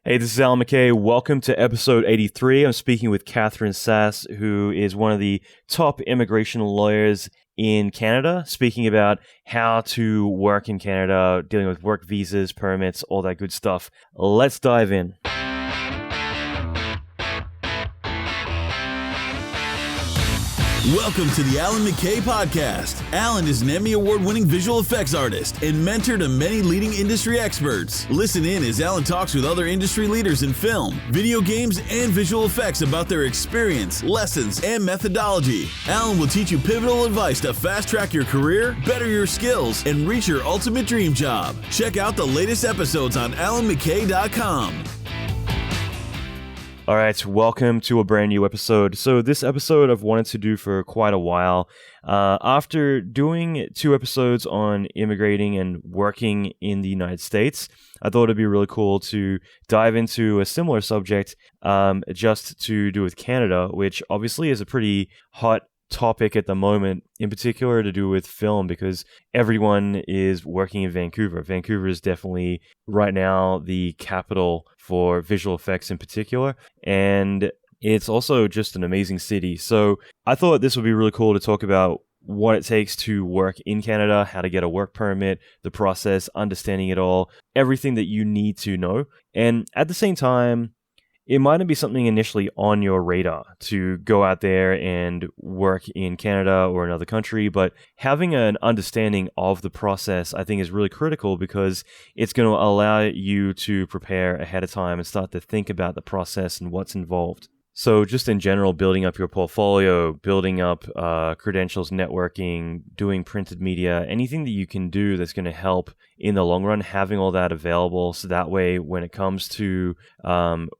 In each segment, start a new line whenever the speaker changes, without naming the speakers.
Hey, this is Allan McKay. Welcome to episode 83. I'm speaking with Catherine Sas, who is one of the top immigration lawyers in Canada, speaking about how to work in Canada, dealing with work visas, permits, all that good stuff. Let's dive in.
Welcome to the Allan McKay podcast. Allan is an Emmy Award-winning visual effects artist and mentor to many leading industry experts. Listen in as Allan talks with other industry leaders in film, video games, and visual effects about their experience, lessons, and methodology. Allan will teach you pivotal advice to fast-track your career, better your skills, and reach your ultimate dream job. Check out the latest episodes on allanmckay.com.
All right, welcome to a brand new episode. So this episode I've wanted to do for quite a while. After doing 2 episodes on immigrating and working in the United States, I thought it'd be really cool to dive into a similar subject just to do with Canada, which obviously is a pretty hot topic at the moment, in particular to do with film, because everyone is working in Vancouver. Vancouver is definitely right now the capital for visual effects in particular, and it's also just an amazing city. So I thought this would be really cool to talk about what it takes to work in Canada, how to get a work permit, the process, understanding it all, everything that you need to know. And at the same time, it mightn't be something initially on your radar to go out there and work in Canada or another country, but having an understanding of the process, I think, is really critical because it's going to allow you to prepare ahead of time and start to think about the process and what's involved. So just in general, building up your portfolio, building up credentials, networking, doing printed media, anything that you can do that's going to help in the long run, having all that available. So that way, when it comes to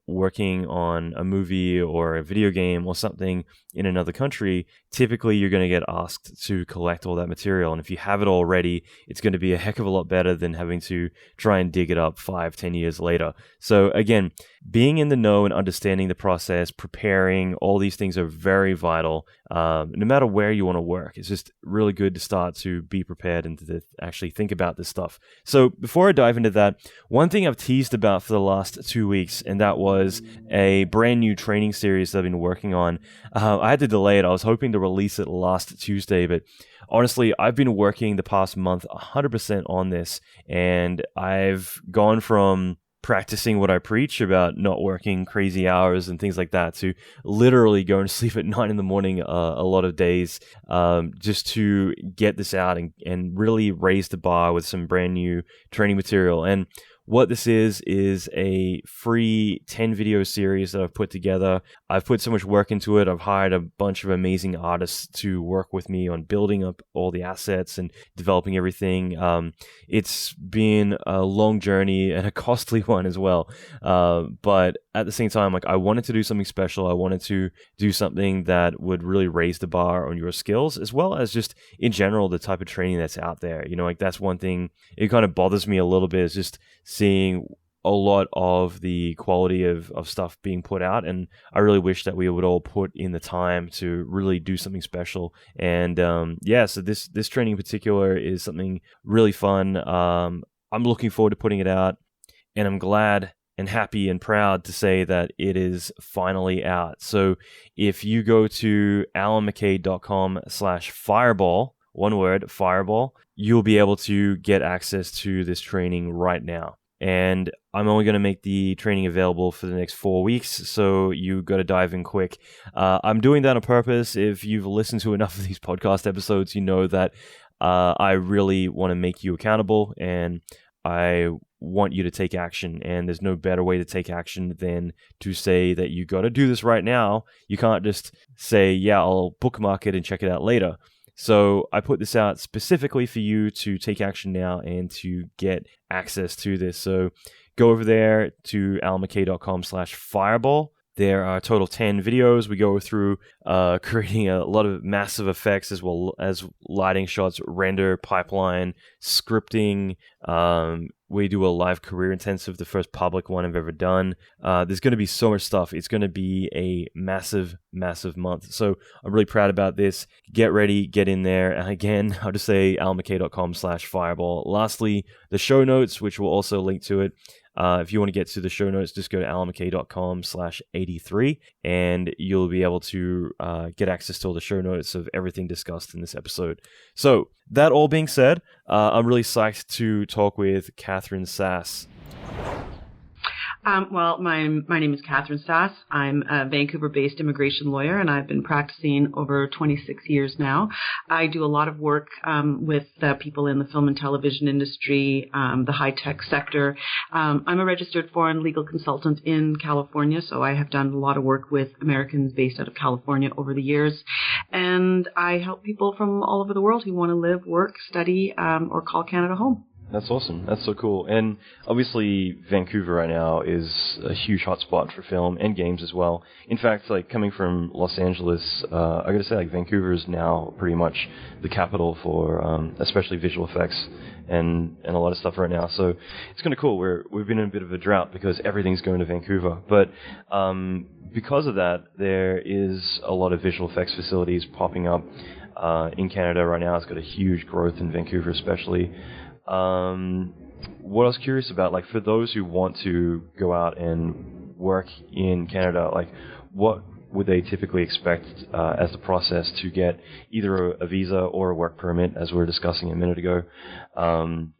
working on a movie or a video game or something in another country, typically you're going to get asked to collect all that material. And if you have it already, it's going to be a heck of a lot better than having to try and dig it up 5-10 years later. So again, being in the know and understanding the process, preparing, all these things are very vital. No matter where you want to work, it's just really good to start to be prepared and to actually think about this stuff. So before I dive into that, one thing I've teased about for the last 2 weeks, and that was a brand new training series that I've been working on. I had to delay it. I was hoping to release it last Tuesday, but honestly, I've been working the past month 100% on this, and I've gone from practicing what I preach about not working crazy hours and things like that to literally going to sleep at 9 a.m. a lot of days just to get this out and really raise the bar with some brand new training material. And what this is a free 10 video series that I've put together. I've put so much work into it. I've hired a bunch of amazing artists to work with me on building up all the assets and developing everything. It's been a long journey and a costly one as well. But at the same time, I wanted to do something special. I wanted to do something that would really raise the bar on your skills, as well as just in general, the type of training that's out there. That's one thing. It kind of bothers me a little bit, is just seeing a lot of the quality of stuff being put out, and I really wish that we would all put in the time to really do something special. And so this training in particular is something really fun. I'm looking forward to putting it out, and I'm glad and happy and proud to say that it is finally out. So if you go to allanmckay.com/fireball, one word, fireball, you'll be able to get access to this training right now. And I'm only going to make the training available for the next 4 weeks, so you got to dive in quick. I'm doing that on purpose. If you've listened to enough of these podcast episodes, you know that I really want to make you accountable, and I want you to take action. And there's no better way to take action than to say that you got to do this right now. You can't just say, yeah, I'll bookmark it and check it out later. So I put this out specifically for you to take action now and to get access to this. So go over there to allanmckay.com/fireball. There are a total 10 videos. We go through creating a lot of massive effects, as well as lighting shots, render, pipeline, scripting. We do a live career intensive, the first public one I've ever done. There's going to be so much stuff. It's going to be a massive, massive month. So I'm really proud about this. Get ready, get in there. And again, I'll just say allanmckay.com/fireball. Lastly, the show notes, which will also link to it. If you want to get to the show notes, just go to allanmckay.com/83, and you'll be able to get access to all the show notes of everything discussed in this episode. So, that all being said, I'm really psyched to talk with Catherine Sas.
Well, my name is Catherine Sas. I'm a Vancouver-based immigration lawyer, and I've been practicing over 26 years now. I do a lot of work with people in the film and television industry, the high-tech sector. I'm a registered foreign legal consultant in California, so I have done a lot of work with Americans based out of California over the years. And I help people from all over the world who want to live, work, study, or call Canada home.
That's awesome. That's so cool. And obviously, Vancouver right now is a huge hotspot for film and games as well. In fact, like coming from Los Angeles, I got to say, like Vancouver is now pretty much the capital for especially visual effects and a lot of stuff right now. So it's kind of cool. We've been in a bit of a drought because everything's going to Vancouver. But because of that, there is a lot of visual effects facilities popping up in Canada right now. It's got a huge growth in Vancouver, especially. What I was curious about, like for those who want to go out and work in Canada, like what would they typically expect as the process to get either a visa or a work permit, as we were discussing a minute ago,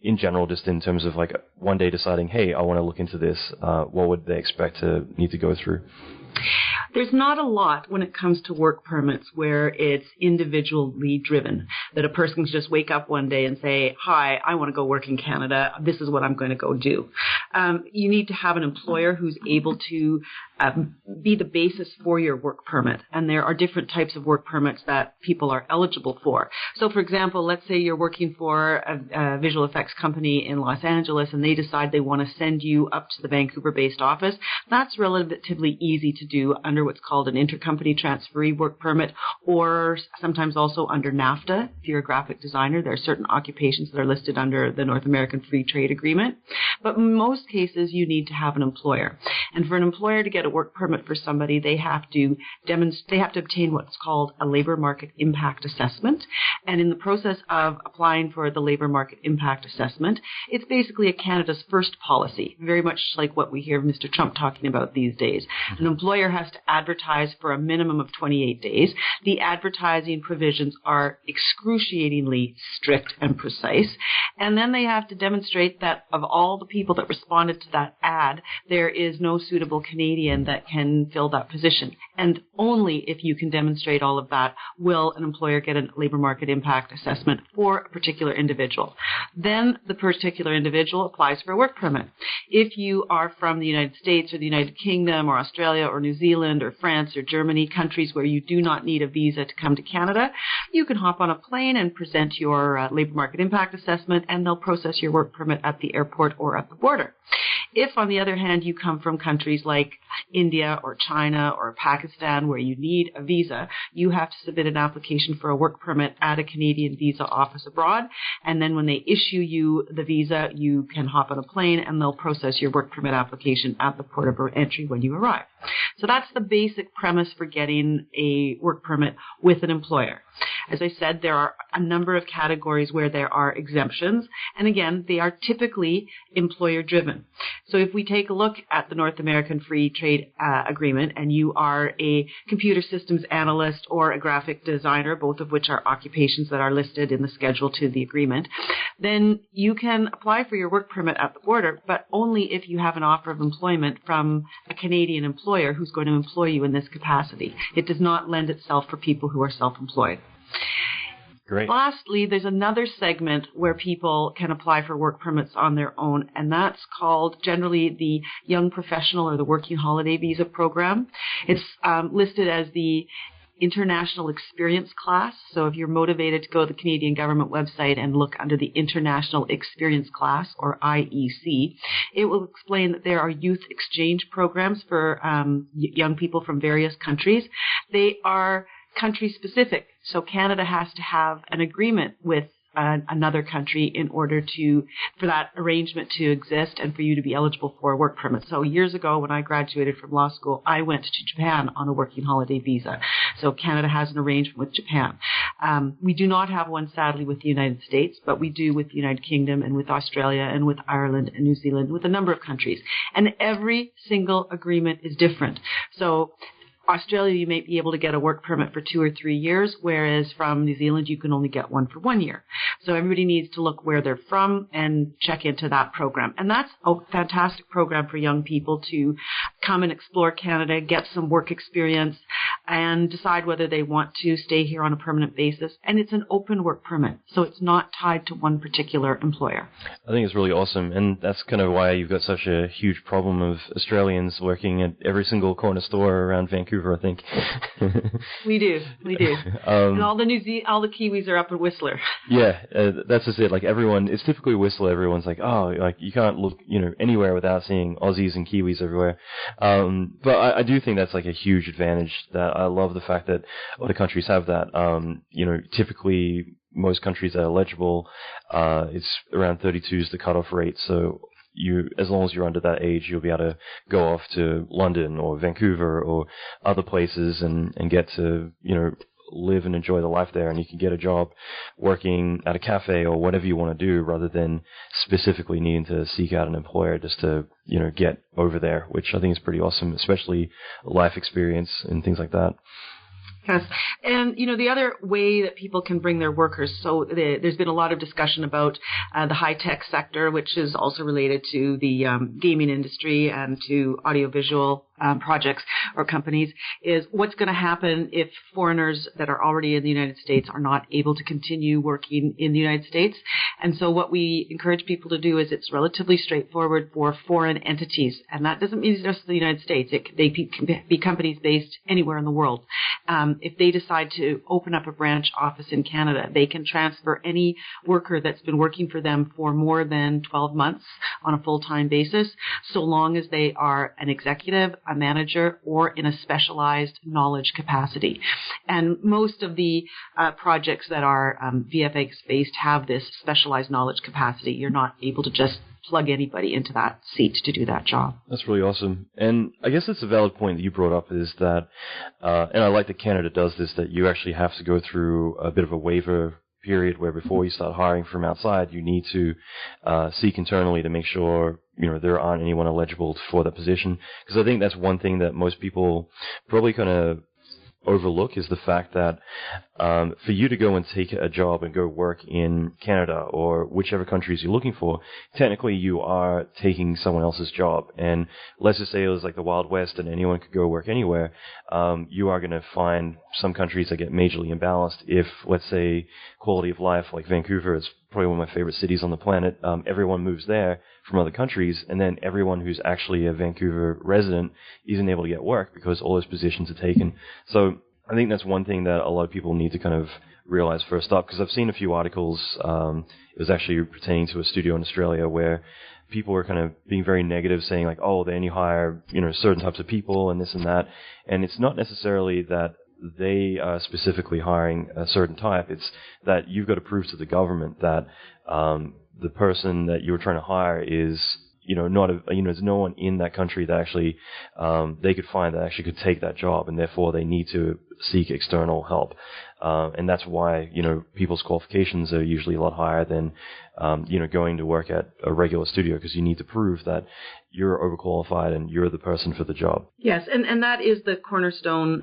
in general, just in terms of like one day deciding, hey, I want to look into this, what would they expect to need to go through?
There's not a lot when it comes to work permits where it's individually driven, that a person can just wake up one day and say, hi, I want to go work in Canada. This is what I'm going to go do. You need to have an employer who's able to be the basis for your work permit. And there are different types of work permits that people are eligible for. So, for example, let's say you're working for a visual effects company in Los Angeles and they decide they want to send you up to the Vancouver-based office. That's relatively easy to do under what's called an intercompany transferee work permit, or sometimes also under NAFTA. If you're a graphic designer, there are certain occupations that are listed under the North American Free Trade Agreement. But in most cases, you need to have an employer. And for an employer to get a work permit for somebody, they have to obtain what's called a labor market impact assessment. And in the process of applying for the labor market impact assessment, it's basically a Canada's first policy, very much like what we hear Mr. Trump talking about these days. An employer has to advertise for a minimum of 28 days. The advertising provisions are excruciatingly strict and precise. And then they have to demonstrate that of all the people that responded to that ad, there is no suitable Canadian that can fill that position. And only if you can demonstrate all of that will an employer get a labor market impact assessment for a particular individual. Then the particular individual applies for a work permit. If you are from the United States or the United Kingdom or Australia or New Zealand or France or Germany, countries where you do not need a visa to come to Canada, you can hop on a plane and present your labor market impact assessment, and they'll process your work permit at the airport or at the border. If, on the other hand, you come from countries like India or China or Pakistan where you need a visa, you have to submit an application for a work permit at a Canadian visa office abroad. And then when they issue you the visa, you can hop on a plane and they'll process your work permit application at the port of entry when you arrive. So that's the basic premise for getting a work permit with an employer. As I said, there are a number of categories where there are exemptions. And again, they are typically employer-driven. So if we take a look at the North American Free Trade Agreement and you are a computer systems analyst or a graphic designer, both of which are occupations that are listed in the schedule to the agreement, then you can apply for your work permit at the border, but only if you have an offer of employment from a Canadian employer who's going to employ you in this capacity. It does not lend itself for people who are self-employed.
Great.
Lastly, there's another segment where people can apply for work permits on their own, and that's called generally the Young Professional or the Working Holiday Visa Program. It's listed as the International Experience Class. So if you're motivated to go to the Canadian government website and look under the International Experience Class, or IEC, it will explain that there are youth exchange programs for young people from various countries. They are country specific. So Canada has to have an agreement with another country in order for that arrangement to exist and for you to be eligible for a work permit. So years ago, when I graduated from law school, I went to Japan on a working holiday visa. So Canada has an arrangement with Japan. We do not have one, sadly, with the United States, but we do with the United Kingdom and with Australia and with Ireland and New Zealand, with a number of countries. And every single agreement is different. So Australia, you may be able to get a work permit for 2 or 3 years, whereas from New Zealand, you can only get one for 1 year. So everybody needs to look where they're from and check into that program. And that's a fantastic program for young people to come and explore Canada, get some work experience, and decide whether they want to stay here on a permanent basis. And it's an open work permit, so it's not tied to one particular employer.
I think it's really awesome, and that's kind of why you've got such a huge problem of Australians working at every single corner store around Vancouver, I think.
We do. And all the Kiwis are up at Whistler.
Yeah, that's just it. Like everyone, it's typically Whistler. Everyone's like, oh, like you can't look, anywhere without seeing Aussies and Kiwis everywhere. But I do think that's like a huge advantage. That I love the fact that other countries have that. Typically most countries that are eligible, it's around 32 is the cutoff rate. So as long as you're under that age, you'll be able to go off to London or Vancouver or other places and get to, live and enjoy the life there, and you can get a job working at a cafe or whatever you want to do rather than specifically needing to seek out an employer just to, get over there, which I think is pretty awesome, especially life experience and things like that.
Yes. And, the other way that people can bring their workers, so there's been a lot of discussion about the high-tech sector, which is also related to the gaming industry and to audiovisual projects or companies, is what's going to happen if foreigners that are already in the United States are not able to continue working in the United States. And so what we encourage people to do is it's relatively straightforward for foreign entities. And that doesn't mean just the United States. They can be companies based anywhere in the world. If they decide to open up a branch office in Canada, they can transfer any worker that's been working for them for more than 12 months on a full-time basis, so long as they are an executive, a manager, or in a specialized knowledge capacity. And most of the projects that are VFX-based have this specialized knowledge capacity. You're not able to just plug anybody into that seat to do that job.
That's really awesome. And I guess it's a valid point that you brought up is that, and I like that Canada does this, that you actually have to go through a bit of a waiver period where before you start hiring from outside, you need to seek internally to make sure there aren't anyone eligible for that position. Because I think that's one thing that most people probably kind of overlook is the fact that for you to go and take a job and go work in Canada or whichever countries you're looking for, technically you are taking someone else's job. And let's just say it was like the Wild West and anyone could go work anywhere. You are going to find some countries that get majorly imbalanced if, let's say, quality of life, like Vancouver is probably one of my favorite cities on the planet. Everyone moves there from other countries, and then everyone who's actually a Vancouver resident isn't able to get work because all those positions are taken. So I think that's one thing that a lot of people need to kind of realize first up, because I've seen a few articles, it was actually pertaining to a studio in Australia where people were kind of being very negative, saying like, oh, they only hire, certain types of people and this and that. And it's not necessarily that they are specifically hiring a certain type. It's that you've got to prove to the government that the person that you're trying to hire is, there's no one in that country that actually they could find that actually could take that job, and therefore they need to seek external help. And that's why, people's qualifications are usually a lot higher than, going to work at a regular studio, because you need to prove that you're overqualified and you're the person for the job.
Yes, and that is the cornerstone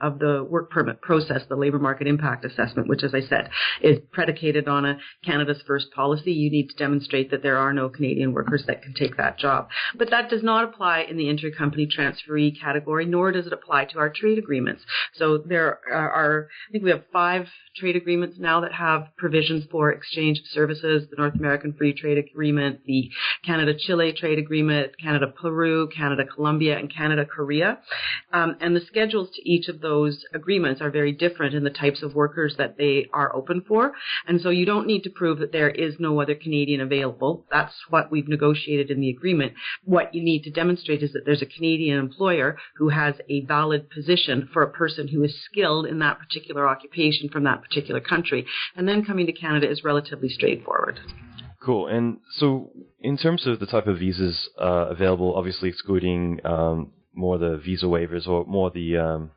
of the work permit process, the labor market impact assessment, which, as I said, is predicated on a Canada's first policy. You need to demonstrate that there are no Canadian workers that can take that job. But that does not apply in the intercompany transferee category, nor does it apply to our trade agreements. So there are, I think we have 5 trade agreements now that have provisions for exchange of services: the North American Free Trade Agreement, the Canada-Chile Trade Agreement, Canada-Peru, Canada-Colombia, and Canada-Korea. And the schedules to each of those agreements are very different in the types of workers that they are open for. And so you don't need to prove that there is no other Canadian available. That's what we've negotiated in the agreement. What you need to demonstrate is that there's a Canadian employer who has a valid position for a person who is skilled in that particular occupation from that particular country. And then coming to Canada is relatively straightforward.
Cool. And so in terms of the type of visas available, obviously excluding more the visa waivers or more the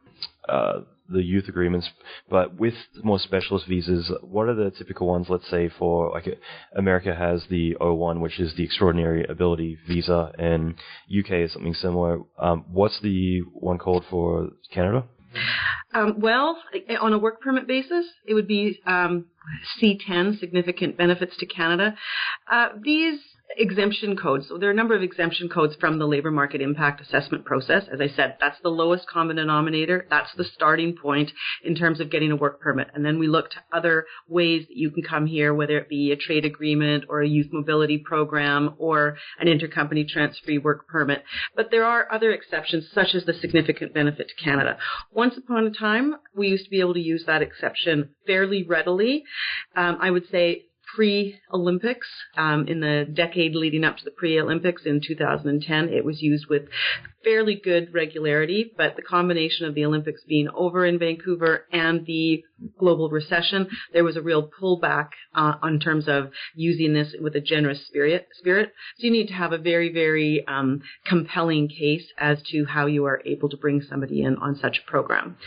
youth agreements, but with more specialist visas, what are the typical ones, let's say, for, like, America has the O1, which is the Extraordinary Ability Visa, and UK is something similar. What's the one called for Canada?
Well, on a work permit basis, it would be C10, Significant Benefits to Canada. These exemption codes, so there are a number of exemption codes from the labor market impact assessment process. As I said, that's the lowest common denominator. That's the starting point in terms of getting a work permit. And then we look to other ways that you can come here, whether it be a trade agreement or a youth mobility program or an intercompany transfer work permit. But there are other exceptions, such as the significant benefit to Canada. Once upon a time, we used to be able to use that exception fairly readily. I would say pre-Olympics, in the decade leading up to the pre-Olympics in 2010, it was used with fairly good regularity, but the combination of the Olympics being over in Vancouver and the global recession, there was a real pullback on terms of using this with a generous spirit. So you need to have a very, very compelling case as to how you are able to bring somebody in on such a program.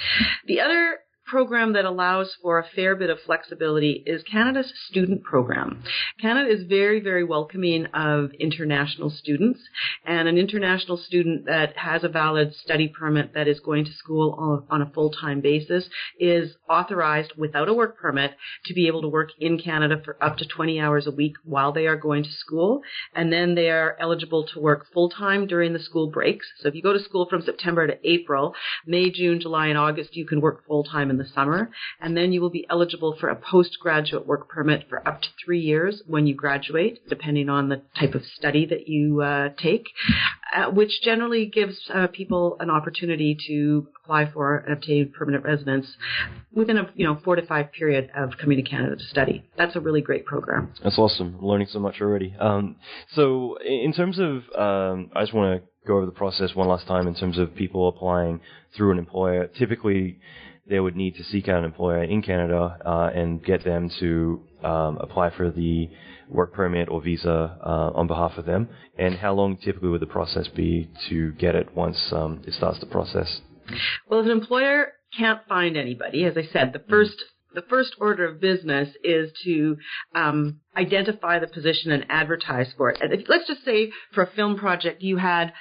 The other program that allows for a fair bit of flexibility is Canada's student program. Canada is very, very welcoming of international students, and an international student that has a valid study permit that is going to school on a full-time basis is authorized without a work permit to be able to work in Canada for up to 20 hours a week while they are going to school, and then they are eligible to work full-time during the school breaks. So if you go to school from September to April, May, June, July, and August, you can work full-time in the summer, and then you will be eligible for a postgraduate work permit for up to 3 years when you graduate, depending on the type of study that you take, which generally gives people an opportunity to apply for and obtain permanent residence within a 4 to 5 period of coming to Canada to study. That's a really great program.
That's awesome. Learning so much already. So in terms of, I just want to go over the process one last time in terms of people applying through an employer. Typically, they would need to seek out an employer in Canada and get them to apply for the work permit or visa on behalf of them. And how long typically would the process be to get it once it starts the process?
Well, if an employer can't find anybody, as I said, the first order of business is to identify the position and advertise for it. And let's just say for a film project you had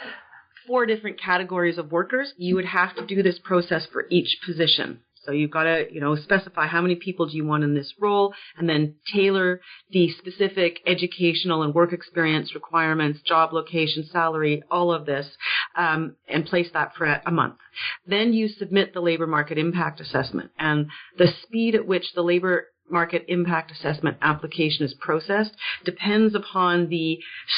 4 different categories of workers. You would have to do this process for each position. So you've got to, specify how many people do you want in this role, and then tailor the specific educational and work experience requirements, job location, salary, all of this, and place that for a month. Then you submit the labor market impact assessment, and the speed at which the labor market impact assessment application is processed depends upon the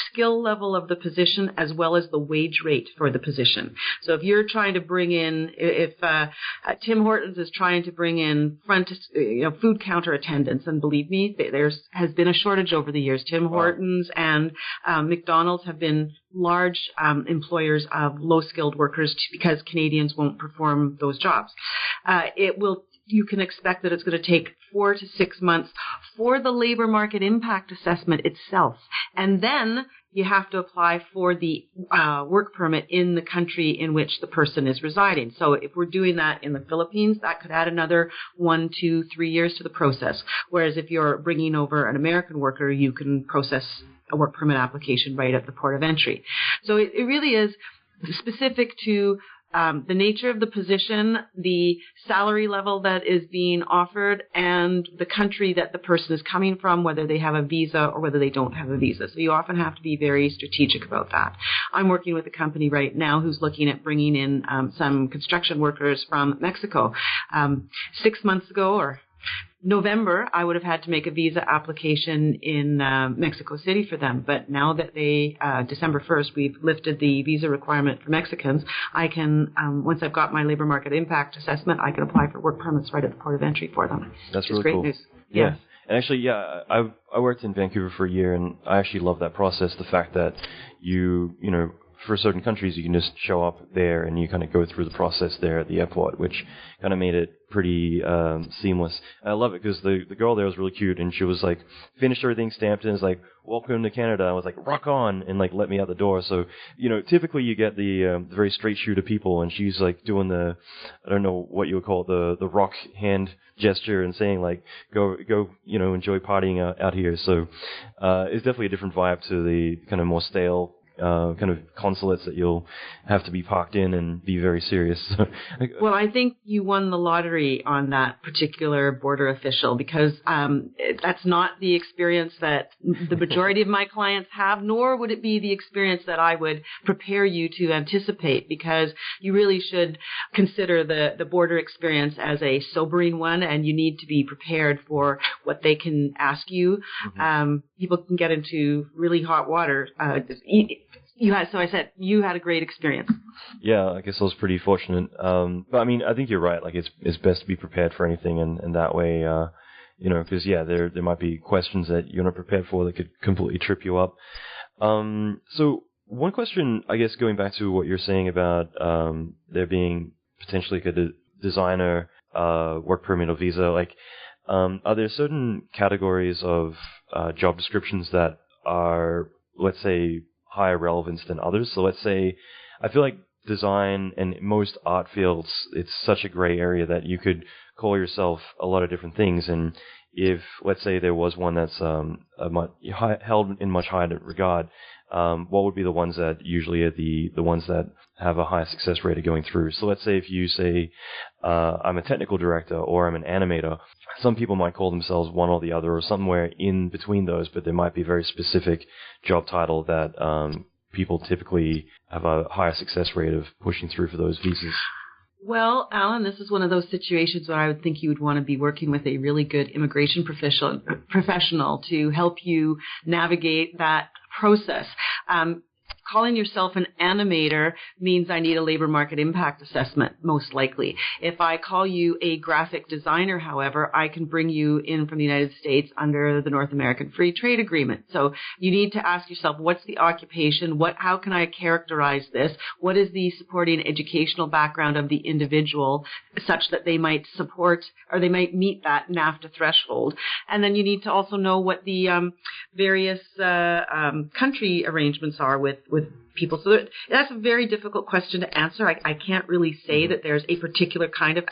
skill level of the position as well as the wage rate for the position. So if you're trying to bring in, if Tim Hortons is trying to bring in food counter attendants, and believe me, there has been a shortage over the years. Tim Hortons and McDonald's have been large employers of low-skilled workers because Canadians won't perform those jobs. You can expect that it's going to take 4 to 6 months for the labor market impact assessment itself. And then you have to apply for the work permit in the country in which the person is residing. So if we're doing that in the Philippines, that could add another 1, 2, 3 years to the process. Whereas if you're bringing over an American worker, you can process a work permit application right at the port of entry. So it really is specific to the nature of the position, the salary level that is being offered, and the country that the person is coming from, whether they have a visa or whether they don't have a visa. So you often have to be very strategic about that. I'm working with a company right now who's looking at bringing in some construction workers from Mexico. 6 months ago, or November, I would have had to make a visa application in Mexico City for them. But now that December 1st, we've lifted the visa requirement for Mexicans, I can, once I've got my labor market impact assessment, I can apply for work permits right at the port of entry for them.
That's really
great
cool.
News.
Yeah. And actually, I worked in Vancouver for a year, and I actually love that process. The fact that you for certain countries, you can just show up there and you kind of go through the process there at the airport, which kind of made it pretty seamless. I love it because the girl there was really cute, and she was like, finished everything, stamped in, is like, welcome to Canada. I was like, rock on, and like let me out the door. So, typically you get the very straight shooter people, and she's like doing the, I don't know what you would call it, the rock hand gesture and saying like, go, enjoy partying out here. So it's definitely a different vibe to the kind of more stale kind of consulates that you'll have to be parked in and be very serious.
Well, I think you won the lottery on that particular border official, because that's not the experience that the majority of my clients have, nor would it be the experience that I would prepare you to anticipate, because you really should consider the border experience as a sobering one, and you need to be prepared for what they can ask you. Mm-hmm. People can get into really hot water. So I said you had a great experience.
Yeah, I guess I was pretty fortunate. But I mean, I think you're right. Like it's best to be prepared for anything, and that way, because there might be questions that you're not prepared for that could completely trip you up. So one question, I guess, going back to what you're saying about there being potentially like a designer work permit or visa, like are there certain categories of job descriptions that are, let's say, higher relevance than others? So let's say, I feel like design and most art fields, it's such a gray area that you could call yourself a lot of different things. And if, let's say, there was one that's held in much higher regard, what would be the ones that usually are the ones that have a higher success rate of going through? So let's say if you say, I'm a technical director or I'm an animator, some people might call themselves one or the other or somewhere in between those, but there might be a very specific job title that people typically have a higher success rate of pushing through for those visas.
Well, Allan, this is one of those situations where I would think you would want to be working with a really good immigration professional to help you navigate that process. Calling yourself an animator means I need a labor market impact assessment, most likely. If I call you a graphic designer, however, I can bring you in from the United States under the North American Free Trade Agreement. So you need to ask yourself, what's the occupation? How can I characterize this? What is the supporting educational background of the individual such that they might support or they might meet that NAFTA threshold? And then you need to also know what the various country arrangements are with people. So that's a very difficult question to answer. I can't really say that there's a particular kind of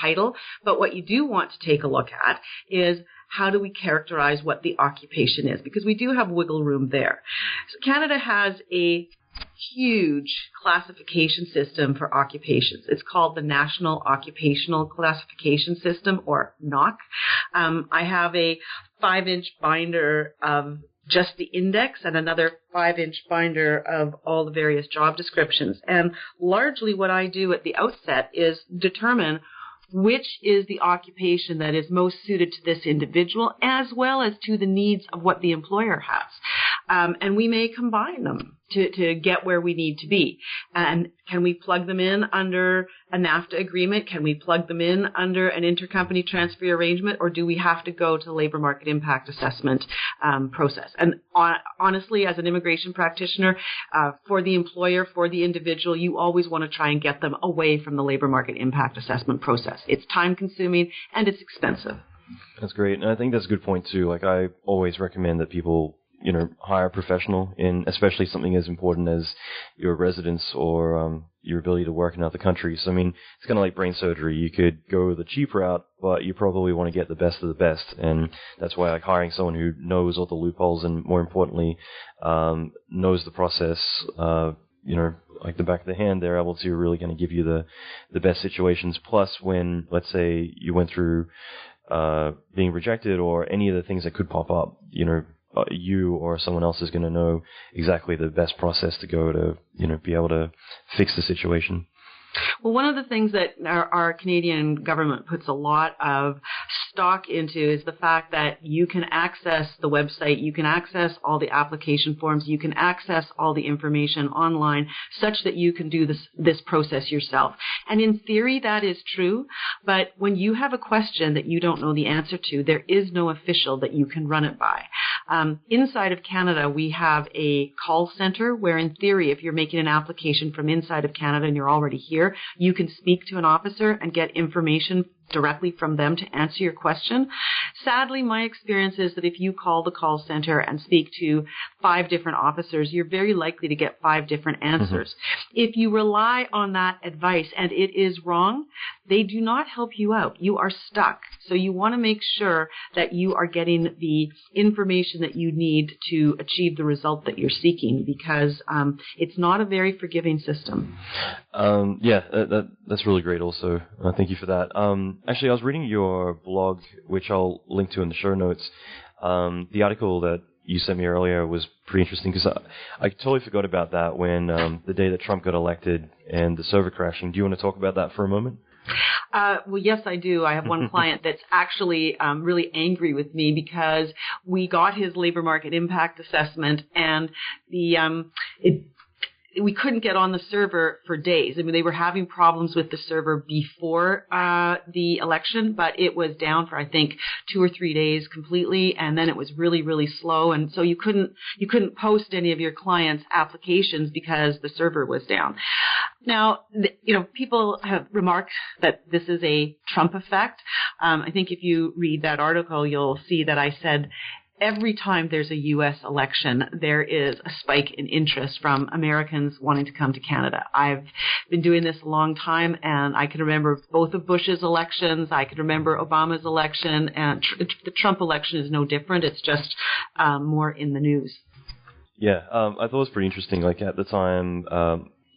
title, but what you do want to take a look at is how do we characterize what the occupation is, because we do have wiggle room there. So Canada has a huge classification system for occupations. It's called the National Occupational Classification System, or NOC. I have a 5-inch binder of just the index and another 5-inch binder of all the various job descriptions. And largely what I do at the outset is determine which is the occupation that is most suited to this individual as well as to the needs of what the employer has. And we may combine them to get where we need to be. And can we plug them in under a NAFTA agreement? Can we plug them in under an intercompany transfer arrangement? Or do we have to go to the labor market impact assessment process? And honestly, as an immigration practitioner, for the employer, for the individual, you always want to try and get them away from the labor market impact assessment process. It's time consuming and it's expensive.
That's great. And I think that's a good point too. Like, I always recommend that people hire a professional in especially something as important as your residence or your ability to work in other countries. So, I mean, it's kind of like brain surgery. You could go the cheap route, but you probably want to get the best of the best. And that's why, like, hiring someone who knows all the loopholes and, more importantly, knows the process, like the back of the hand, they're able to really kind of give you the best situations. Plus, when, let's say, you went through being rejected or any of the things that could pop up, you or someone else is going to know exactly the best process to go to, be able to fix the situation.
Well, one of the things that our Canadian government puts a lot of stock into is the fact that you can access the website, you can access all the application forms, you can access all the information online such that you can do this process yourself. And in theory, that is true. But when you have a question that you don't know the answer to, there is no official that you can run it by. Inside of Canada, we have a call center where, in theory, if you're making an application from inside of Canada and you're already here, you can speak to an officer and get information directly from them to answer your question. Sadly, my experience is that if you call the call center and speak to 5 different officers, you're very likely to get 5 different answers. If you rely on that advice and it is wrong, they do not help you out. You are stuck. So you want to make sure that you are getting the information that you need to achieve the result that you're seeking, because it's not a very forgiving system.
That's really great also. Thank you for that. Actually, I was reading your blog, which I'll link to in the show notes. The article that you sent me earlier was pretty interesting, because I totally forgot about that when the day that Trump got elected and the server crashing. Do you want to talk about that for a moment?
Well, yes, I do. I have one client that's actually really angry with me because we got his labor market impact assessment, and we couldn't get on the server for days. I mean, they were having problems with the server before the election, but it was down for, I think, 2 or 3 days completely, and then it was really, really slow, and so you couldn't post any of your clients' applications because the server was down. Now, people have remarked that this is a Trump effect. I think if you read that article, you'll see that I said every time there's a U.S. election, there is a spike in interest from Americans wanting to come to Canada. I've been doing this a long time, and I can remember both of Bush's elections. I can remember Obama's election, and the Trump election is no different. It's just more in the news.
Yeah, I thought it was pretty interesting. Like at the time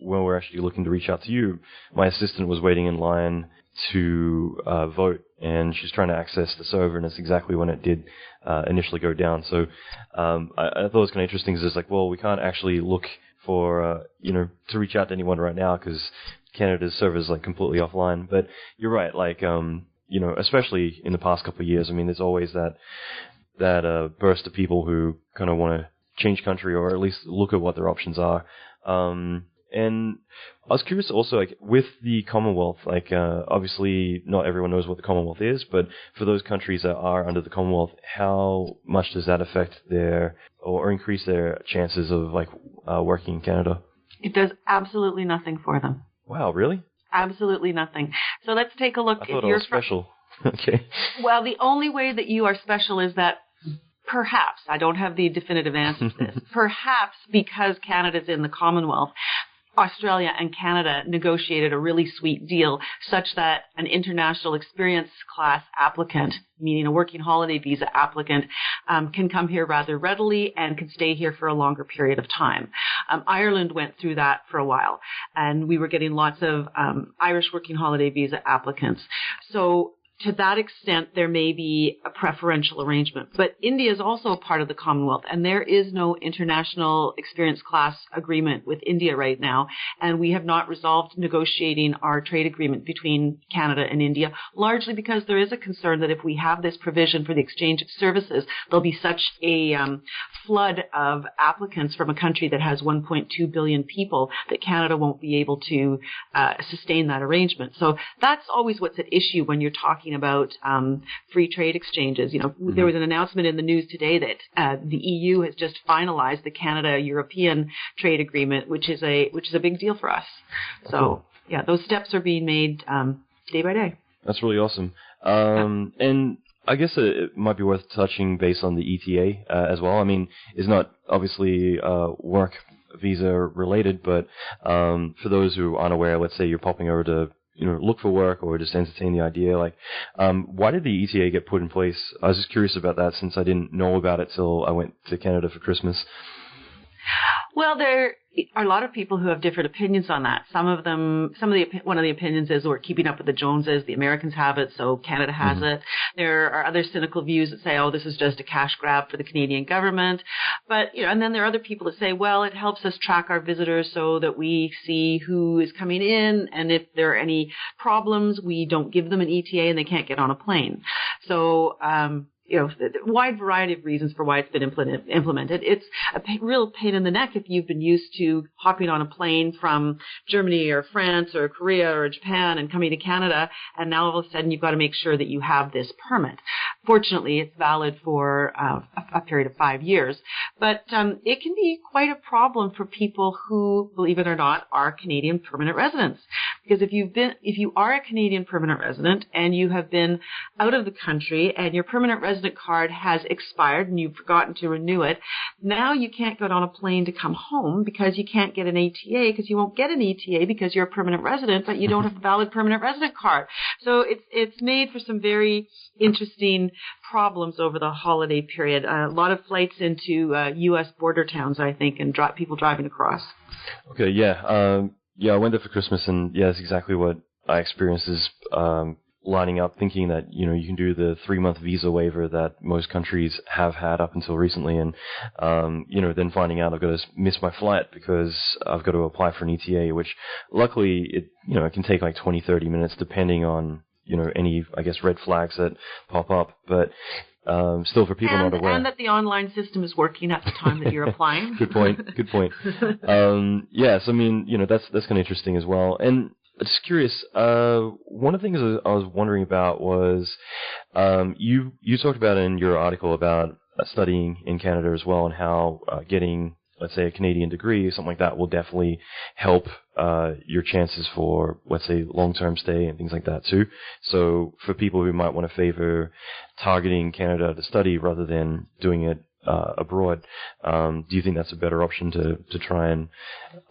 when we were actually looking to reach out to you, my assistant was waiting in line to vote, and she's trying to access the server, and it's exactly when it did initially go down. So I thought it was kind of interesting, because it's like, well, we can't actually look for, to reach out to anyone right now because Canada's server is like completely offline. But you're right, like, especially in the past couple of years, I mean, there's always that burst of people who kind of want to change country, or at least look at what their options are. And I was curious also, like, with the Commonwealth, like, obviously not everyone knows what the Commonwealth is, but for those countries that are under the Commonwealth, how much does that affect or increase their chances of, like, working in Canada?
It does absolutely nothing for them.
Wow, really?
Absolutely nothing. So let's take a look.
I thought I was special. Okay.
Well, the only way that you are special is that perhaps, I don't have the definitive answer to this, perhaps because Canada's in the Commonwealth, Australia and Canada negotiated a really sweet deal such that an international experience class applicant, meaning a working holiday visa applicant, can come here rather readily and can stay here for a longer period of time. Ireland went through that for a while, and we were getting lots of Irish working holiday visa applicants. So to that extent, there may be a preferential arrangement. But India is also a part of the Commonwealth, and there is no international experience class agreement with India right now. And we have not resolved negotiating our trade agreement between Canada and India, largely because there is a concern that if we have this provision for the exchange of services, there'll be such a flood of applicants from a country that has 1.2 billion people that Canada won't be able to sustain that arrangement. So that's always what's at issue when you're talking about free trade exchanges. There was an announcement in the news today that the EU has just finalized the Canada-European trade agreement, which is a big deal for us. So yeah, those steps are being made day by day.
That's really awesome. And I guess it might be worth touching base on the ETA as well. I mean, it's not obviously work visa related, but for those who aren't aware, let's say you're popping over to look for work or just entertain the idea, like, why did the ETA get put in place? I was just curious about that, since I didn't know about it till I went to Canada for Christmas.
Well, there are a lot of people who have different opinions on that. One of the opinions is we're keeping up with the Joneses. The Americans have it, so Canada has it. There are other cynical views that say, oh, this is just a cash grab for the Canadian government. But, and then there are other people that say, well, it helps us track our visitors so that we see who is coming in, and if there are any problems, we don't give them an ETA and they can't get on a plane. So, wide variety of reasons for why it's been implemented. It's a real pain in the neck if you've been used to hopping on a plane from Germany or France or Korea or Japan and coming to Canada, and now all of a sudden you've got to make sure that you have this permit. Fortunately, it's valid for a period of 5 years, but it can be quite a problem for people who, believe it or not, are Canadian permanent residents. Because if you are a Canadian permanent resident and you have been out of the country and your permanent resident card has expired and you've forgotten to renew it, now you can't get on a plane to come home because you can't get an ETA, because you won't get an ETA because you're a permanent resident, but you don't have a valid permanent resident card. So it's made for some very interesting problems over the holiday period. A lot of flights into U.S. border towns, I think, and people driving across.
Okay, yeah. I went there for Christmas, and yeah, that's exactly what I experienced is lining up thinking that, you can do the 3-month visa waiver that most countries have had up until recently, and, then finding out I've got to miss my flight because I've got to apply for an ETA, which luckily it can take like 20, 30 minutes depending on, any, I guess, red flags that pop up, but still for people not aware.
And that the online system is working at the time that you're applying.
Good point. Yes, I mean, that's kind of interesting as well. And just curious, one of the things I was wondering about was you talked about in your article about studying in Canada as well, and how getting, let's say, a Canadian degree, something like that, will definitely help your chances for, let's say, long-term stay and things like that too. So for people who might want to favor targeting Canada to study rather than doing it abroad, do you think that's a better option to try and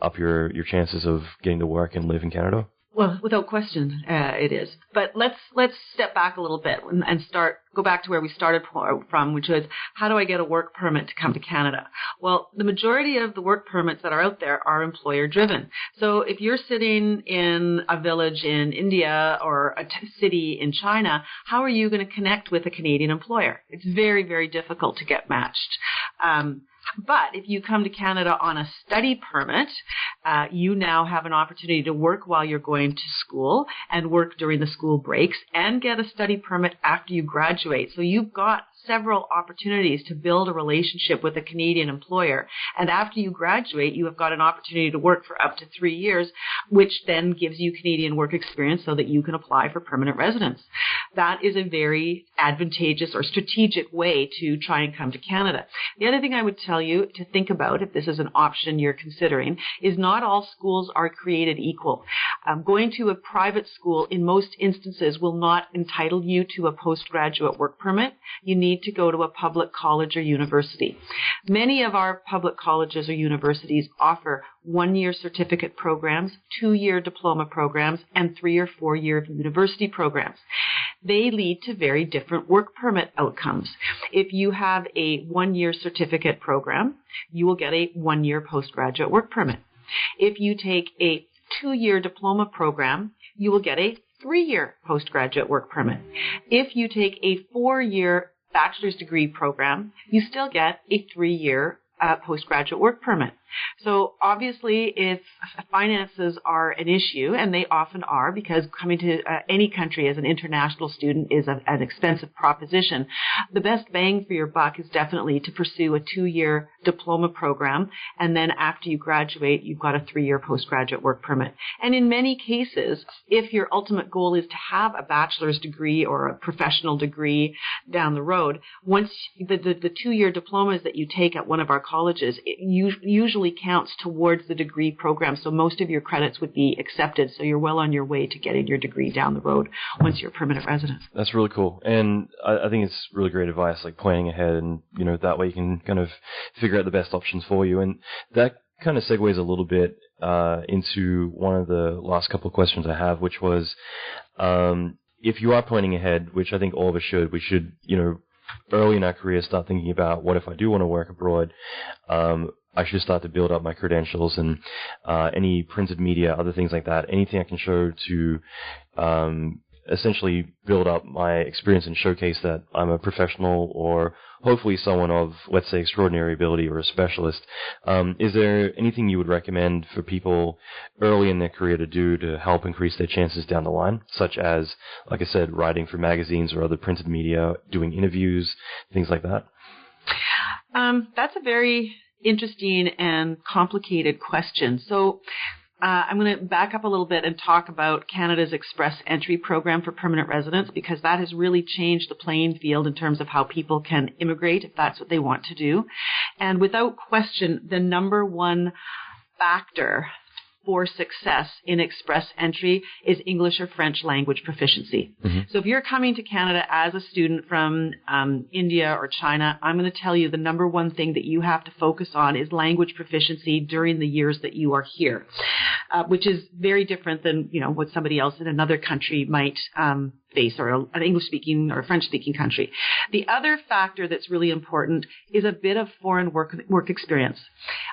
up your chances of getting to work and live in Canada?
Well, without question, it is. But let's step back a little bit and go back to where we started from, which was, how do I get a work permit to come to Canada? Well, the majority of the work permits that are out there are employer-driven. So if you're sitting in a village in India or a city in China, how are you going to connect with a Canadian employer? It's very, very difficult to get matched. But if you come to Canada on a study permit, you now have an opportunity to work while you're going to school and work during the school breaks and get a study permit after you graduate. So you've got several opportunities to build a relationship with a Canadian employer. And after you graduate, you have got an opportunity to work for up to 3 years, which then gives you Canadian work experience so that you can apply for permanent residence. That is a very advantageous or strategic way to try and come to Canada. The other thing I would tell you to think about, if this is an option you're considering, is not all schools are created equal. Going to a private school in most instances will not entitle you to a postgraduate work permit. You need to go to a public college or university. Many of our public colleges or universities offer 1-year certificate programs, 2-year diploma programs, and 3 or 4-year university programs. They lead to very different work permit outcomes. If you have a 1-year certificate program, you will get a 1-year postgraduate work permit. If you take a 2-year diploma program, you will get a 3-year postgraduate work permit. If you take a 4-year bachelor's degree program, you still get a 3-year postgraduate work permit. So obviously, if finances are an issue, and they often are, because coming to any country as an international student is an expensive proposition, the best bang for your buck is definitely to pursue a 2-year diploma program, and then after you graduate, you've got a 3-year postgraduate work permit. And in many cases, if your ultimate goal is to have a bachelor's degree or a professional degree down the road, once the 2-year diplomas that you take at one of our colleges, it usually counts towards the degree program, so most of your credits would be accepted, so you're well on your way to getting your degree down the road once you're a permanent resident.
That's really cool, and I think it's really great advice, like planning ahead, and that way you can kind of figure out the best options for you. And that kind of segues a little bit into one of the last couple of questions I have, which was, if you are planning ahead, which I think all of us should, we should, early in our career start thinking about, what if I do want to work abroad? I should start to build up my credentials and any printed media, other things like that, anything I can show to essentially build up my experience and showcase that I'm a professional or hopefully someone of, let's say, extraordinary ability or a specialist. Is there anything you would recommend for people early in their career to do to help increase their chances down the line, such as, like I said, writing for magazines or other printed media, doing interviews, things like that?
That's a very interesting and complicated question. So I'm going to back up a little bit and talk about Canada's Express Entry program for permanent residents, because that has really changed the playing field in terms of how people can immigrate if that's what they want to do. And without question, the number one factor for success in Express Entry is English or French language proficiency. Mm-hmm. So if you're coming to Canada as a student from India or China, I'm going to tell you the number one thing that you have to focus on is language proficiency during the years that you are here, which is very different than, what somebody else in another country might face, or an English-speaking or a French-speaking country. The other factor that's really important is a bit of foreign work experience.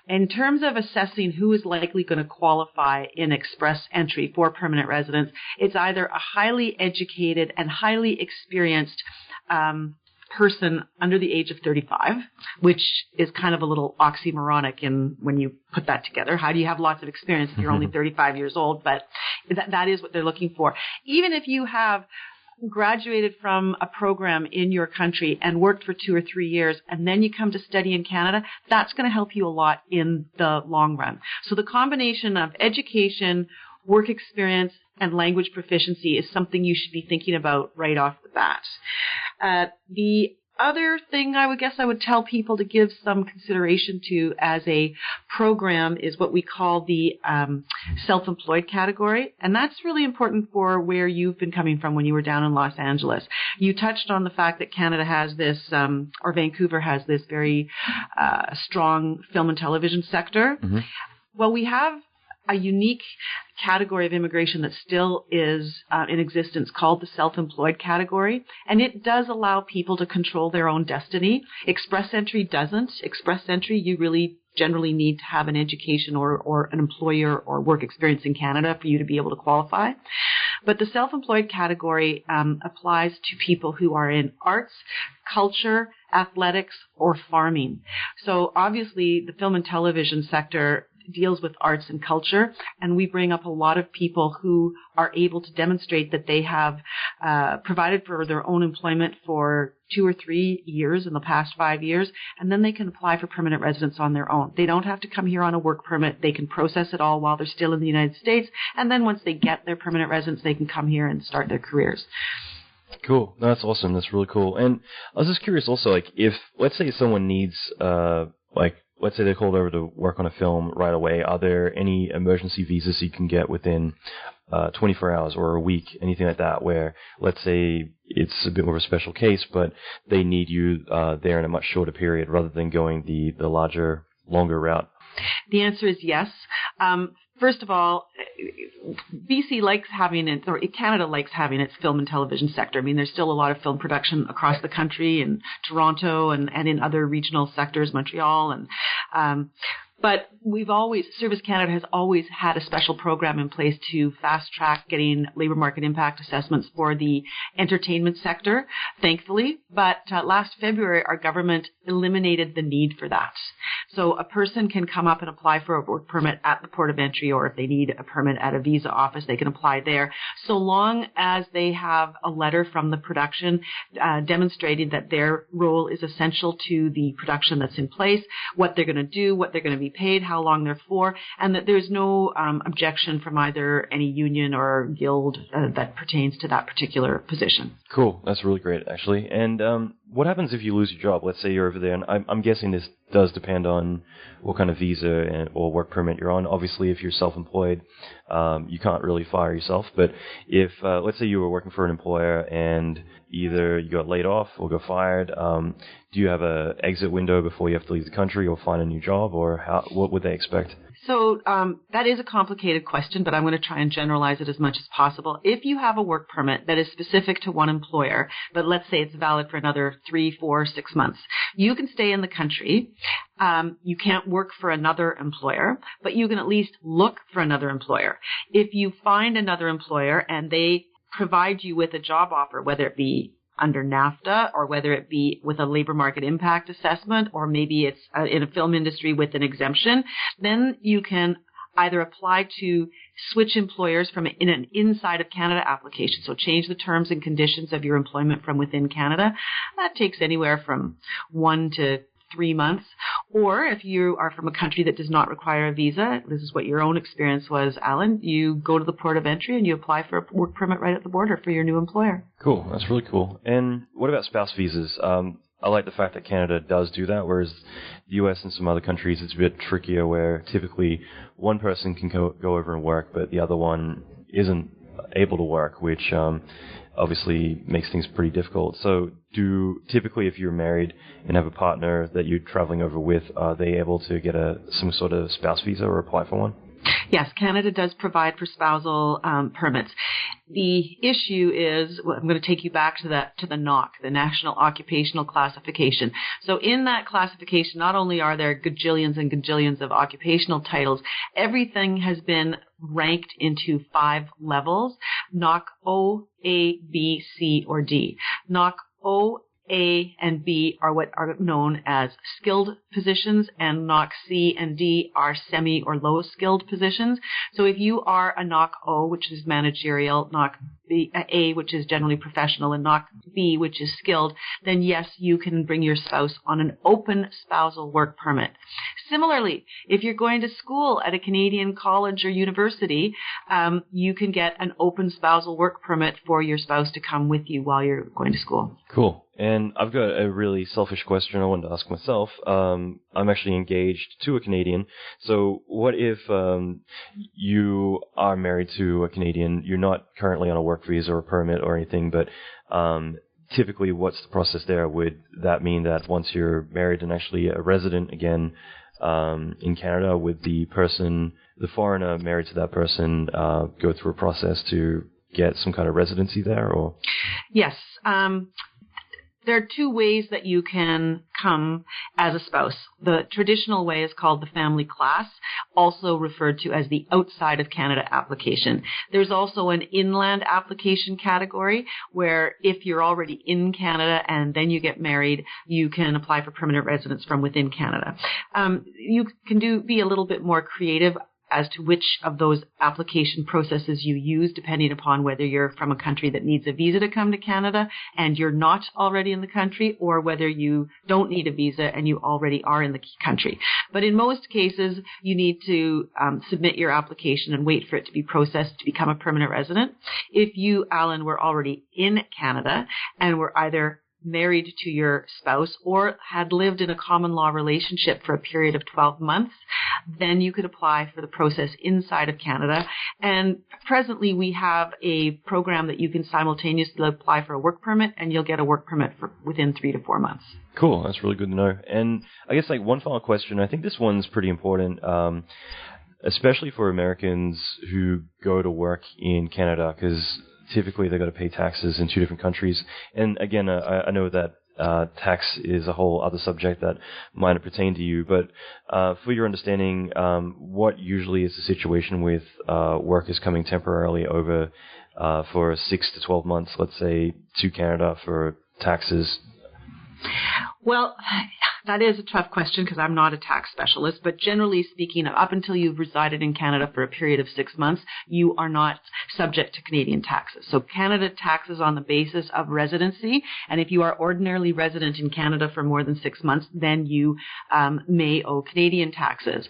In terms of assessing who is likely going to qualify in Express Entry for permanent residence, it's either a highly educated and highly experienced person under the age of 35, which is kind of a little oxymoronic when you put that together. How do you have lots of experience if you're only 35 years old? But that is what they're looking for. Even if you have graduated from a program in your country and worked for 2 or 3 years, and then you come to study in Canada, that's going to help you a lot in the long run. So the combination of education, work experience, and language proficiency is something you should be thinking about right off the bat. The other thing I would tell people to give some consideration to as a program is what we call the self-employed category. And that's really important for where you've been coming from when you were down in Los Angeles. You touched on the fact that Canada has this, or Vancouver has this very strong film and television sector. Mm-hmm. Well, we have a unique category of immigration that still is in existence called the self-employed category, and it does allow people to control their own destiny. Express Entry doesn't. Express Entry, you really generally need to have an education or an employer or work experience in Canada for you to be able to qualify. But the self-employed category applies to people who are in arts, culture, athletics, or farming. So obviously the film and television sector deals with arts and culture, and we bring up a lot of people who are able to demonstrate that they have provided for their own employment for 2 or 3 years in the past 5 years, and then they can apply for permanent residence on their own. They don't have to come here on a work permit. They can process it all while they're still in the United States, and then once they get their permanent residence, they can come here and start their careers.
Cool. No, that's awesome. That's really cool. And I was just curious also, if, let's say someone needs, let's say they're called over to work on a film right away, are there any emergency visas you can get within 24 hours or a week, anything like that, where, let's say it's a bit more of a special case, but they need you there in a much shorter period rather than going the larger, longer route?
The answer is yes. First of all, BC likes having it, or Canada likes having its film and television sector. I mean, there's still a lot of film production across the country, in Toronto and in other regional sectors, Montreal, and but Service Canada has always had a special program in place to fast track getting labor market impact assessments for the entertainment sector, thankfully. But last February, our government eliminated the need for that. So a person can come up and apply for a work permit at the port of entry, or if they need a permit at a visa office, they can apply there, so long as they have a letter from the production demonstrating that their role is essential to the production that's in place, what they're going to do, what they're going to be paid, how long they're for, and that there's no objection from either any union or guild that pertains to that particular position.
Cool. That's really great, actually. And what happens if you lose your job? Let's say you're over there, and I'm guessing this does depend on what kind of visa or work permit you're on. Obviously, if you're self-employed, you can't really fire yourself. But if, let's say you were working for an employer and either you got laid off or got fired, do you have an exit window before you have to leave the country or find a new job, or what would they expect?
So that is a complicated question, but I'm going to try and generalize it as much as possible. If you have a work permit that is specific to one employer, but let's say it's valid for another 3, 4, 6 months, you can stay in the country. You can't work for another employer, but you can at least look for another employer. If you find another employer and they provide you with a job offer, whether it be under NAFTA or whether it be with a labor market impact assessment, or maybe it's in a film industry with an exemption, then you can either apply to switch employers from in an inside of Canada application. So change the terms and conditions of your employment from within Canada. That takes anywhere from 1 to 3 months. Or if you are from a country that does not require a visa, this is what your own experience was, Allan, you go to the port of entry and you apply for a work permit right at the border for your new employer.
Cool. That's really cool. And what about spouse visas? I like the fact that Canada does do that, whereas the US and some other countries, it's a bit trickier where typically one person can go over and work, but the other one isn't able to work, which obviously makes things pretty difficult. So typically if you're married and have a partner that you're traveling over with, are they able to get some sort of spouse visa or apply for one?
Yes, Canada does provide for spousal permits. The issue is, I'm going to take you back to the NOC, the National Occupational Classification. So in that classification, not only are there gajillions and gajillions of occupational titles, everything has been ranked into 5 levels: NOC O, A, B, C, or D. NOC O, A, and B are what are known as skilled positions, and NOC C and D are semi or low skilled positions. So if you are a NOC O, which is managerial, NOC A, which is generally professional, and NOC B, which is skilled, then yes, you can bring your spouse on an open spousal work permit. Similarly, if you're going to school at a Canadian college or university, you can get an open spousal work permit for your spouse to come with you while you're going to school.
Cool. And I've got a really selfish question I wanted to ask myself. I'm actually engaged to a Canadian. So what if you are married to a Canadian, you're not currently on a work visa or permit or anything, but typically what's the process there? Would that mean that once you're married and actually a resident again in Canada, would the foreigner married to that person go through a process to get some kind of residency there? Or
Yes. There are 2 ways that you can come as a spouse. The traditional way is called the family class, also referred to as the outside of Canada application. There's also an inland application category where if you're already in Canada and then you get married, you can apply for permanent residence from within Canada. You can be a little bit more creative as to which of those application processes you use, depending upon whether you're from a country that needs a visa to come to Canada and you're not already in the country, or whether you don't need a visa and you already are in the country. But in most cases, you need to submit your application and wait for it to be processed to become a permanent resident. If you, Allan, were already in Canada and were either married to your spouse or had lived in a common law relationship for a period of 12 months, then you could apply for the process inside of Canada. And presently we have a program that you can simultaneously apply for a work permit, and you'll get a work permit within 3 to 4 months.
Cool. That's really good to know. And I guess one final question. I think this one's pretty important, especially for Americans who go to work in Canada, because typically they've got to pay taxes in 2 different countries. And again, I know that tax is a whole other subject that might not pertain to you, but for your understanding, what usually is the situation with workers coming temporarily over for 6 to 12 months, let's say, to Canada for taxes?
Well, that is a tough question because I'm not a tax specialist, but generally speaking, up until you've resided in Canada for a period of 6 months, you are not subject to Canadian taxes. So Canada taxes on the basis of residency, and if you are ordinarily resident in Canada for more than 6 months, then you may owe Canadian taxes.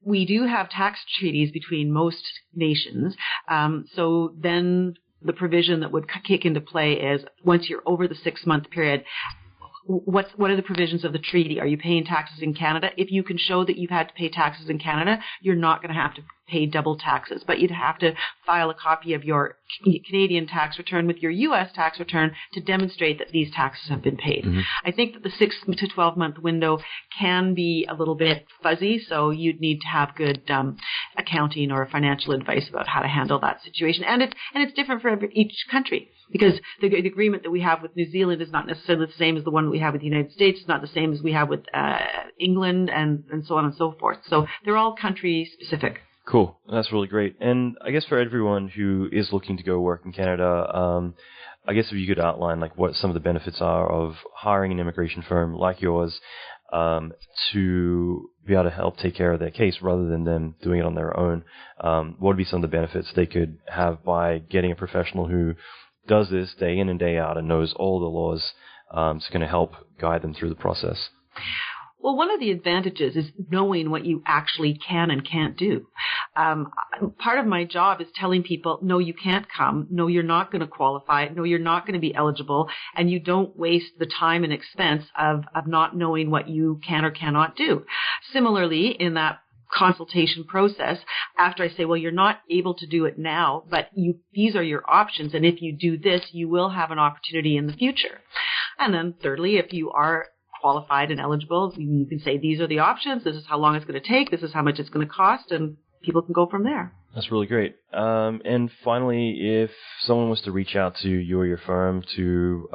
We do have tax treaties between most nations, so then the provision that would kick into play is once you're over the 6-month period, what are the provisions of the treaty? Are you paying taxes in Canada? If you can show that you've had to pay taxes in Canada, you're not going to have to pay double taxes, but you'd have to file a copy of your Canadian tax return with your U.S. tax return to demonstrate that these taxes have been paid. Mm-hmm. I think that the 6 to 12 month window can be a little bit fuzzy, so you'd need to have good accounting or financial advice about how to handle that situation. And it's different for each country, because the agreement that we have with New Zealand is not necessarily the same as the one that we have with the United States. It's not the same as we have with England, and so on and so forth. So they're all country specific.
Cool. That's really great. And I guess for everyone who is looking to go work in Canada, I guess if you could outline like what some of the benefits are of hiring an immigration firm like yours to be able to help take care of their case rather than them doing it on their own. What would be some of the benefits they could have by getting a professional who does this day in and day out and knows all the laws, is going to help guide them through the process?
Well, one of the advantages is knowing what you actually can and can't do. Part of my job is telling people, no, you can't come. No, you're not going to qualify. No, you're not going to be eligible. And you don't waste the time and expense of not knowing what you can or cannot do. Similarly, in that consultation process, after I say, well, you're not able to do it now, but these are your options. And if you do this, you will have an opportunity in the future. And then thirdly, if you are qualified and eligible, you can say these are the options, this is how long it's going to take, this is how much it's going to cost, and people can go from there.
That's really great. And finally, if someone was to reach out to you or your firm to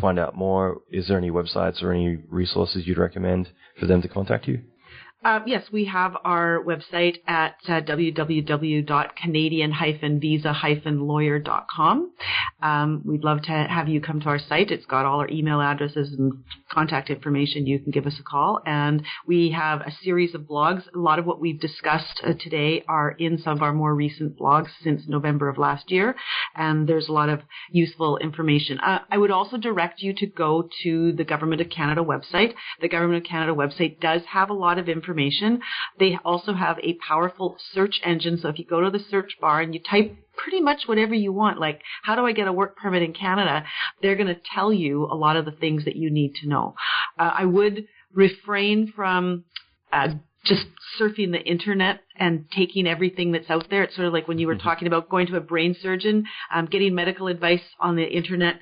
find out more, is there any websites or any resources you'd recommend for them to contact you?
Yes, we have our website at www.canadian-visa-lawyer.com. We'd love to have you come to our site. It's got all our email addresses and contact information. You can give us a call. And we have a series of blogs. A lot of what we've discussed today are in some of our more recent blogs since November of last year. And there's a lot of useful information. I would also direct you to go to the Government of Canada website. The Government of Canada website does have a lot of information. They also have a powerful search engine. So if you go to the search bar and you type pretty much whatever you want, like how do I get a work permit in Canada, they're going to tell you a lot of the things that you need to know. I would refrain from just surfing the internet and taking everything that's out there. It's sort of like when you were talking about going to a brain surgeon, getting medical advice on the internet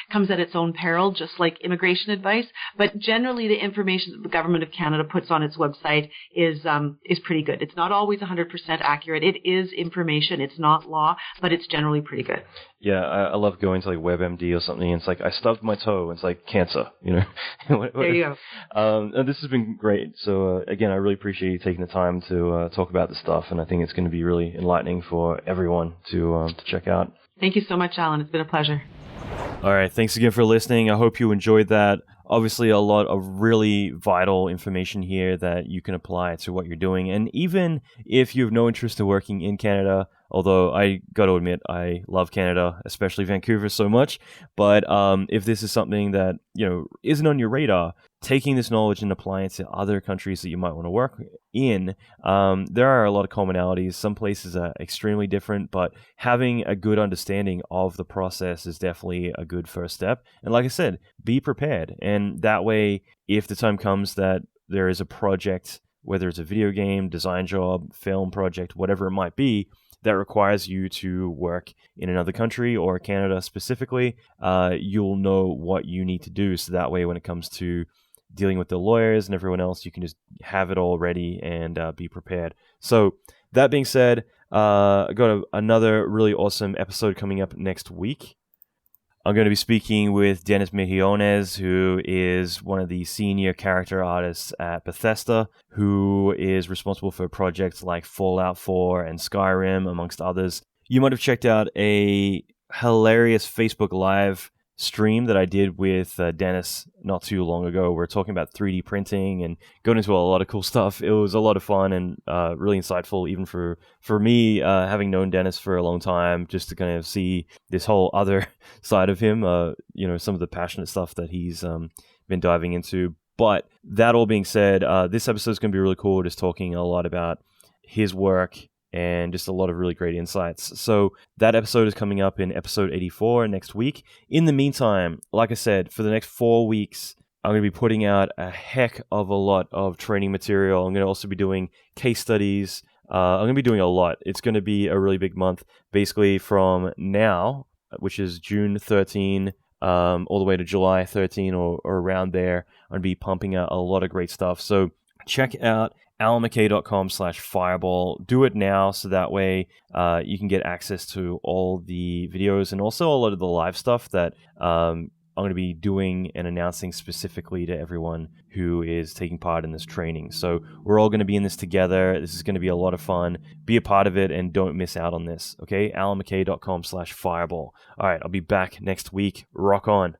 comes at its own peril, just like immigration advice. But generally, the information that the Government of Canada puts on its website is pretty good. It's not always 100% accurate. It is information. It's not law, but it's generally pretty good.
Yeah, I love going to like WebMD or something. And it's like I stubbed my toe. And it's like cancer, you know.
There you
go. This has been great. So again, I really appreciate you taking the time to talk about this stuff, and I think it's going to be really enlightening for everyone to check out.
Thank you so much, Allan. It's been a pleasure.
All right, thanks again for listening. I hope you enjoyed that. Obviously, a lot of really vital information here that you can apply to what you're doing. And even if you have no interest in working in Canada, although I got to admit, I love Canada, especially Vancouver, so much. But if this is something that isn't on your radar, taking this knowledge and applying it to other countries that you might want to work in, there are a lot of commonalities. Some places are extremely different, but having a good understanding of the process is definitely a good first step. And like I said, be prepared. And that way, if the time comes that there is a project, whether it's a video game, design job, film project, whatever it might be, that requires you to work in another country or Canada specifically, you'll know what you need to do. So that way, when it comes to dealing with the lawyers and everyone else, you can just have it all ready and be prepared. So that being said, I got another really awesome episode coming up next week. I'm going to be speaking with Dennis Mejiones, who is one of the senior character artists at Bethesda, who is responsible for projects like Fallout 4 and Skyrim, amongst others. You might have checked out a hilarious Facebook Live stream that I did with Dennis not too long ago. We're talking about 3D printing and going into a lot of cool stuff. It was a lot of fun and really insightful, even for me, having known Dennis for a long time, just to kind of see this whole other side of him, some of the passionate stuff that he's been diving into. But that all being said, this episode is going to be really cool, just talking a lot about his work and just a lot of really great insights. So that episode is coming up in episode 84 next week. In the meantime, like I said, for the next 4 weeks, I'm going to be putting out a heck of a lot of training material. I'm going to also be doing case studies. I'm going to be doing a lot. It's going to be a really big month, basically from now, which is June 13, all the way to July 13 or around there. I'm going to be pumping out a lot of great stuff. So check out allanmckay.com/fireball. Do it now, so that way you can get access to all the videos and also a lot of the live stuff that I'm going to be doing and announcing specifically to everyone who is taking part in this training. So we're all going to be in this together. This is going to be a lot of fun. Be a part of it and don't miss out on this. Okay, allanmckay.com/fireball. All right, I'll be back next week. Rock on.